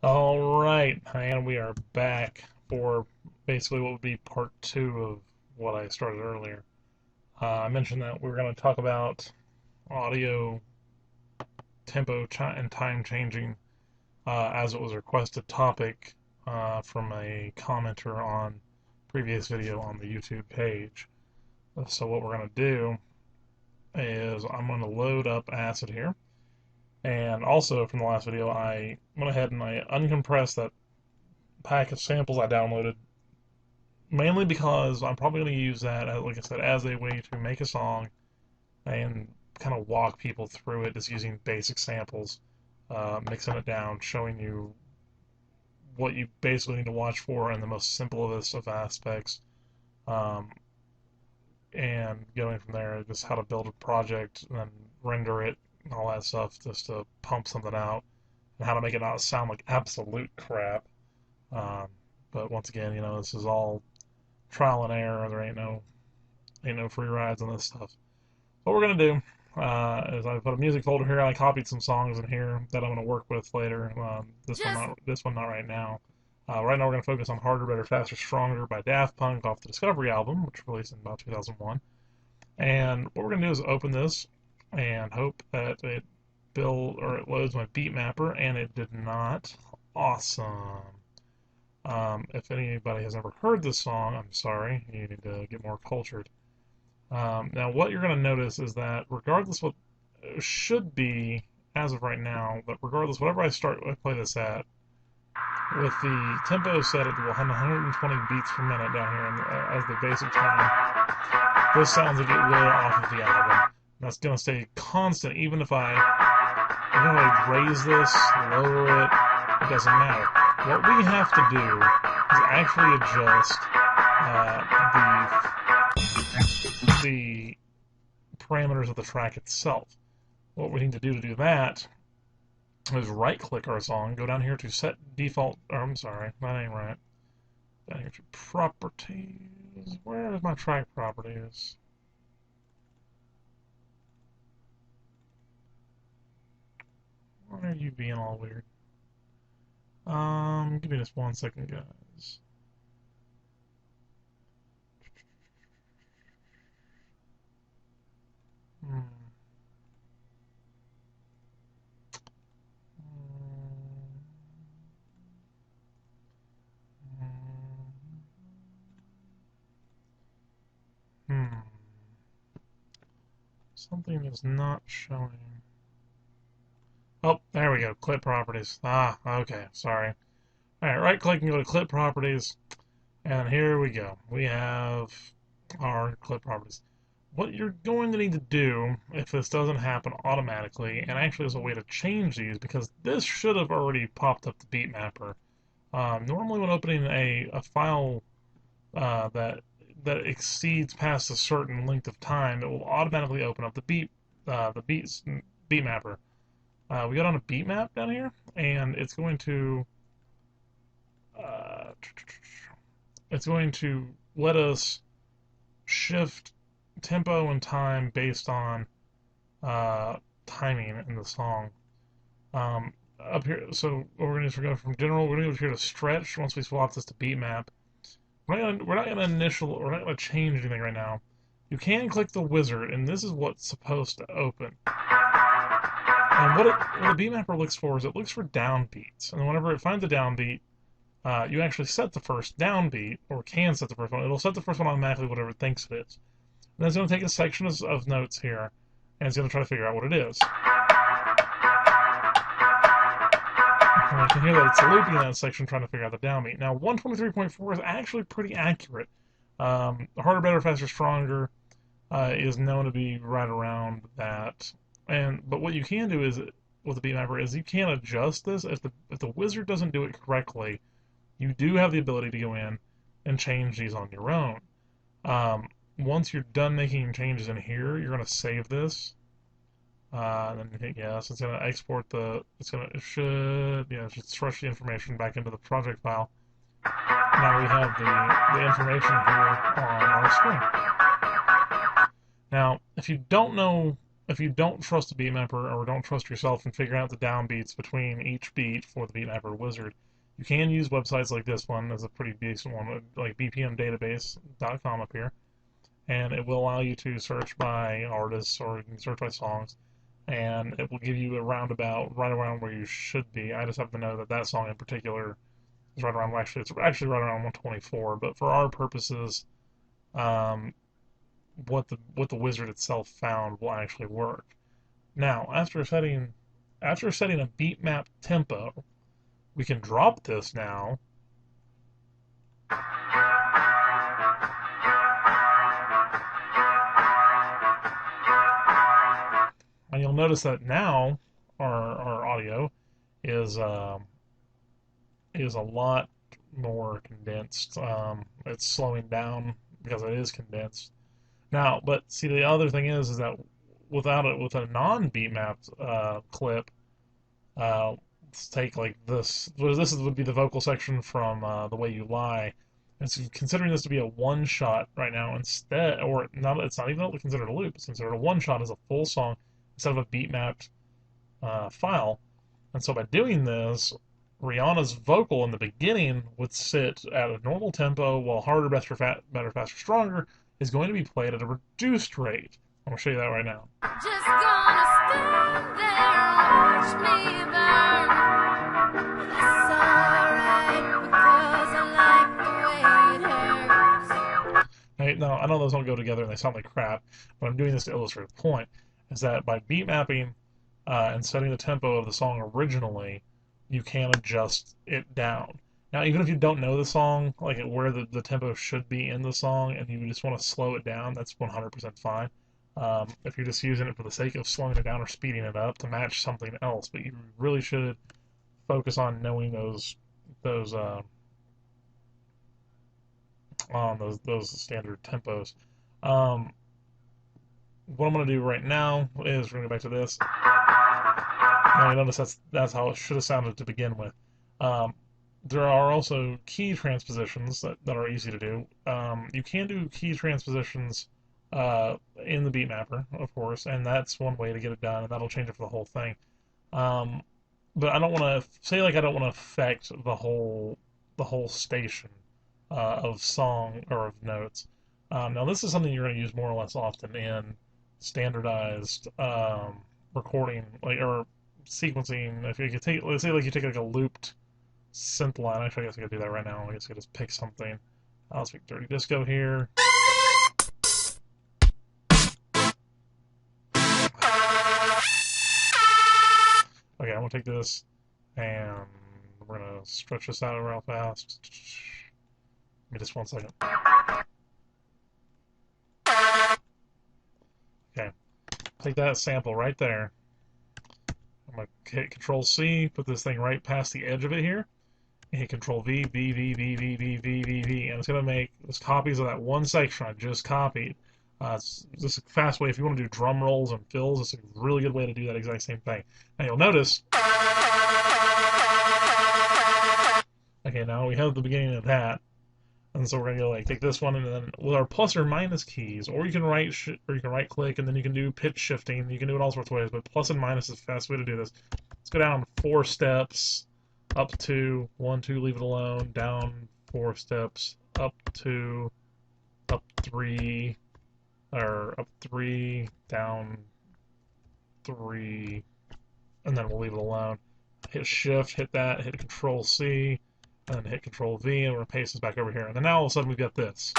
Alright, and we are back for basically what would be part two of what I started earlier. I mentioned that we were going to talk about audio tempo and time changing as it was a requested topic from a commenter on previous video on the YouTube page. So what we're going to do is I'm going to load up Acid here. And also from the last video, I went ahead and I uncompressed that pack of samples I downloaded, mainly because I'm probably going to use that, like I said, as a way to make a song and kind of walk people through it, just using basic samples, mixing it down, showing you what you basically need to watch for in the most simplest of aspects, um, and going from there, just how to build a project and then render it and all that stuff, just to pump something out, and how to make it not sound like absolute crap. Um, but once again, this is all trial and error. There ain't no free rides on this stuff. What we're gonna do is I put a music folder here. I copied some songs in here that I'm gonna work with later. This one not right now. Right now we're gonna focus on "Harder, Better, Faster, Stronger" by Daft Punk off the Discovery album, which was released in about 2001. And what we're gonna do is open this and hope that it loads my beat mapper, and it did not. Awesome. If anybody has ever heard this song, I'm sorry, you need to get more cultured. Now, what you're going to notice is that regardless what should be, as of right now, but regardless, whatever I play this at, with the tempo set at 120 beats per minute down here as the basic time, this sounds like it will off of the album. That's going to stay constant, even if I raise this, lower it, it doesn't matter. What we have to do is actually adjust the parameters of the track itself. What we need to do that is right-click our song, go down here to set default. I'm sorry, that ain't right. Down here to properties. Where is my track properties? Why are you being all weird? Give me just 1 second, guys. Something is not showing. Oh, there we go. Clip properties. Ah, okay. Sorry. Alright, right click and go to clip properties. And here we go. We have our clip properties. What you're going to need to do, if this doesn't happen automatically, and actually there's a way to change these, because this should have already popped up the beat mapper. Normally when opening a file that exceeds past a certain length of time, it will automatically open up the beat mapper. We got on a beat map down here, and it's going to let us shift tempo and time based on timing in the song. Up here, so what we're going to go from general, we're going to go here to stretch. Once we swap this to beat map, we're not going to change anything right now. You can click the wizard, and this is what's supposed to open. And what the beat mapper looks for is it looks for downbeats, and whenever it finds a downbeat, you actually set the first downbeat, or can set the first one. It'll set the first one automatically, whatever it thinks it is. And then it's going to take a section of notes here, and it's going to try to figure out what it is. And you can hear that it's looping that section trying to figure out the downbeat. Now, 123.4 is actually pretty accurate. Harder, Better, Faster, Stronger is known to be right around that. But what you can do is, with the beat mapper, is you can adjust this. If the wizard doesn't do it correctly, you do have the ability to go in and change these on your own. Once you're done making changes in here, you're going to save this. And then you hit yes. It's going to export it should stretch the information back into the project file. Now we have the information here on our screen. Now, if you don't know if you don't trust the beatmapper or don't trust yourself in figuring out the downbeats between each beat for the beatmapper wizard, you can use websites like this one as a pretty decent one, like bpmdatabase.com up here, and it will allow you to search by artists or you can search by songs, and it will give you a roundabout right around where you should be. I just happen to know that that song in particular is right around, it's actually right around 124, but for our purposes, um, what the wizard itself found will actually work. Now, after setting a beat map tempo, we can drop this now. And you'll notice that now our audio is a lot more condensed. It's slowing down because it is condensed. Now, but see, the other thing is that with a non-beatmapped clip, let's take like this. This would be the vocal section from "The Way You Lie." And so considering this to be a one shot right now, instead, or not, it's not even considered a loop. It's considered a one shot as a full song instead of a beat-mapped file. And so by doing this, Rihanna's vocal in the beginning would sit at a normal tempo, while Harder, Better, Faster, Stronger is going to be played at a reduced rate. I'm going to show you that right now. Just gonna stand there and watch me burn. That's alright, because I like the way it hurts. Now, I know those don't go together and they sound like crap, but I'm doing this to illustrate a point, is that by beat mapping and setting the tempo of the song originally, you can adjust it down. Now, even if you don't know the song, like where the tempo should be in the song, and you just want to slow it down, that's 100% fine. If you're just using it for the sake of slowing it down or speeding it up to match something else, but you really should focus on knowing those standard tempos. What I'm going to do right now is we're going to go back to this. Now you notice that's how it should have sounded to begin with. There are also key transpositions that are easy to do. You can do key transpositions in the beatmapper, of course, and that's one way to get it done, and that'll change it for the whole thing. But I don't want to say I don't want to affect the whole station of song or of notes. Now this is something you're going to use more or less often in standardized recording, like or sequencing. If you could take, let's say, like you take like a looped synth line. Actually, I guess I could do that right now. I guess I could just pick something. I'll speak Dirty Disco here. Okay, I'm gonna take this and we're gonna stretch this out real fast. Give me just 1 second. Okay, take that sample right there. I'm gonna hit Control C, put this thing right past the edge of it here, and hit Control V, V, V, V, V, V, V, V, V, and it's gonna make this copies of that one section I just copied. It's just a fast way if you want to do drum rolls and fills. It's a really good way to do that exact same thing. Now you'll notice. Okay, now we have the beginning of that, and so we're gonna go like take this one and then with our plus or minus keys, or you can right click and then you can do pitch shifting. You can do it all sorts of ways, but plus and minus is the fast way to do this. Let's go down 4 steps, up 2, 1, 2, leave it alone, down 4 steps, up 2, up 3. Or up 3, down 3, and then we'll leave it alone. Hit Shift, hit that, hit Control C, and then hit Control V, and we're going to paste this back over here. And then now all of a sudden we've got this.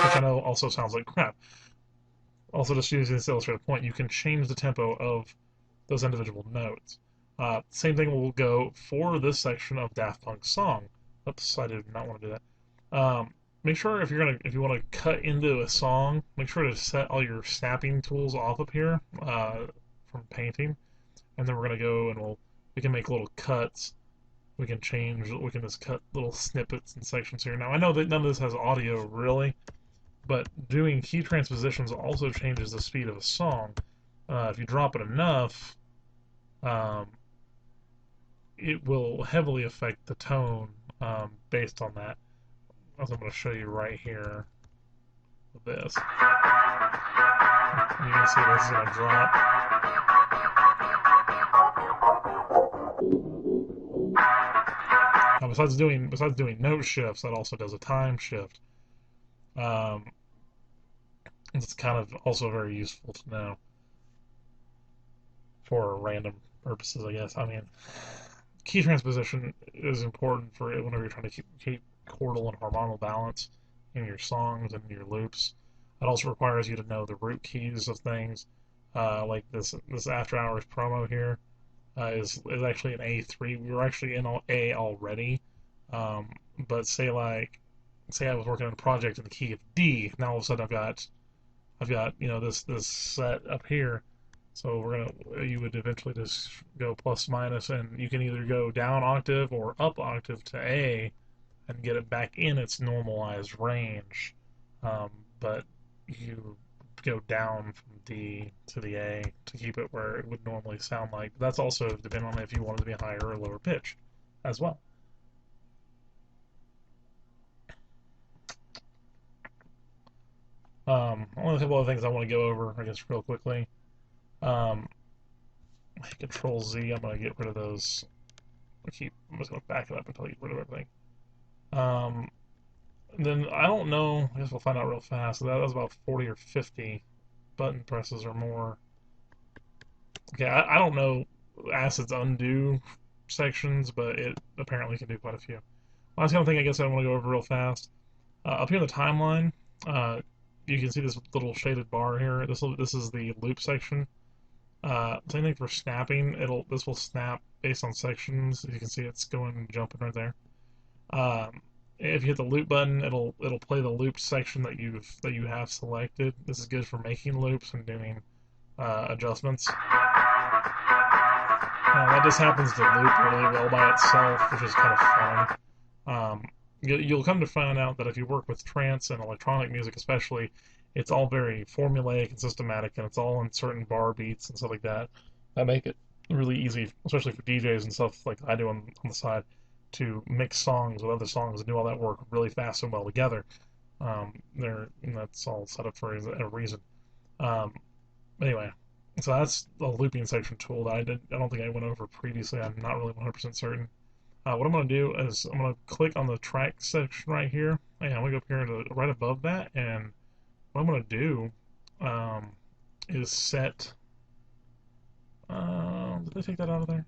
Which I know also sounds like crap. Also, just using this to illustrate a point, you can change the tempo of those individual notes. Same thing will go for this section of Daft Punk's song. Oops, I did not want to do that. Make sure if you want to cut into a song, make sure to set all your snapping tools off up here from painting, and then we're gonna go and we can make little cuts. We can just cut little snippets and sections here. Now I know that none of this has audio really, but doing key transpositions also changes the speed of a song. If you drop it enough, it will heavily affect the tone based on that. as I'm going to show you right here with this. You can see this is going to drop. Now, besides doing note shifts, that also does a time shift. It's kind of also very useful to know for random purposes, I guess. I mean, key transposition is important for whenever you're trying to keep chordal and harmonical balance in your songs and your loops. It also requires you to know the root keys of things. Like this After Hours promo here is actually an A3. We were actually in A already, but say I was working on a project in the key of D. Now all of a sudden I've got this set up here. So you would eventually just go plus minus, and you can either go down octave or up octave to A and get it back in its normalized range. But you go down from D to the A to keep it where it would normally sound like. But that's also depending on if you want it to be higher or lower pitch as well. Only a couple of things I want to go over, I guess, real quickly. Control Z, I'm going to get rid of those. I'm just going to back it up until I get rid of everything. Then I don't know, I guess we'll find out real fast. That was about 40 or 50 button presses or more. Okay, I don't know Acid's undo sections, but it apparently can do quite a few. Last kind of thing I guess I want to go over real fast. Up here in the timeline, you can see this little shaded bar here. This is the loop section. Same thing for snapping. This will snap based on sections. As you can see, it's jumping right there. If you hit the loop button, it'll play the looped section that you have selected. This is good for making loops and doing adjustments. That just happens to loop really well by itself, which is kind of fun. You'll come to find out that if you work with trance and electronic music especially, it's all very formulaic and systematic, and it's all in certain bar beats and stuff like that. That make it really easy, especially for DJs and stuff like I do on the side, to mix songs with other songs and do all that work really fast and well together. That's all set up for a reason. Anyway, so that's the looping section tool that I don't think I went over previously. I'm not really 100% certain. What I'm going to do is I'm going to click on the track section right here, and I'm going to go up here to right above that, and what I'm going to do is set... did I take that out of there?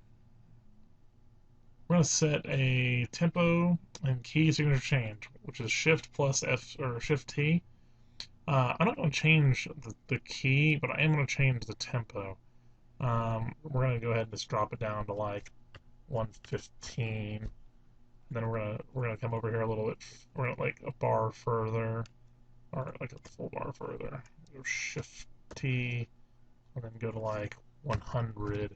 We're going to set a tempo and key signature change, which is Shift plus F or Shift T. I'm not going to change the key, but I am going to change the tempo. We're going to go ahead and just drop it down to like 115. And then we're gonna come over here a little bit. We're gonna like a bar further, or like a full bar further. Go Shift T, and then go to like 100.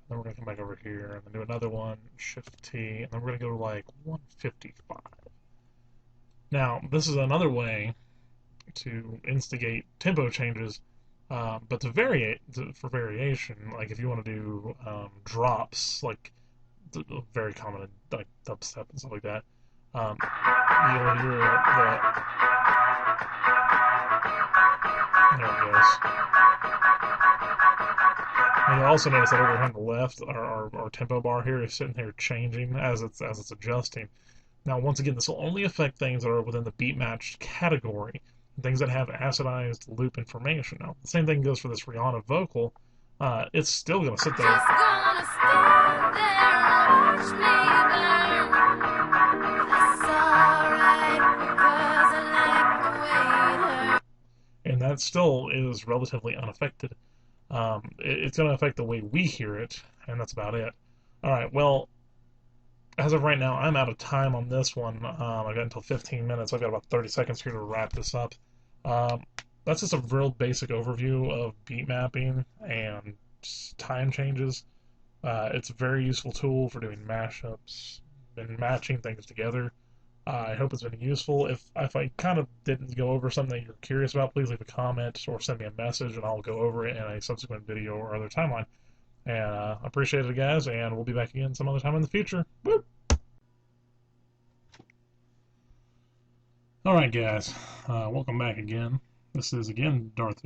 Then we're going to come back over here and then do another one, Shift T, and then we're going to go to like 155. Now, this is another way to instigate tempo changes, but for variation, like if you want to do drops, like very common in like dubstep and stuff like that, you'll hear there it goes. And you'll also notice that over here on the left, our tempo bar here is sitting here changing as it's adjusting. Now, once again, this will only affect things that are within the beat matched category, things that have acidized loop information. Now, the same thing goes for this Rihanna vocal. It's still going to sit there. Just gonna stand there and watch me burn. That's alright, because I like the way it hurts. And that still is relatively unaffected. It's going to affect the way we hear it, and that's about it. Alright, well, as of right now, I'm out of time on this one. I've got until 15 minutes. I've got about 30 seconds here to wrap this up. That's just a real basic overview of beat mapping and time changes. It's a very useful tool for doing mashups and matching things together. I hope it's been useful. If I kind of didn't go over something that you're curious about, please leave a comment or send me a message, and I'll go over it in a subsequent video or other timeline. And I appreciate it, guys, and we'll be back again some other time in the future. Woo! Alright guys, welcome back again. This is again Darth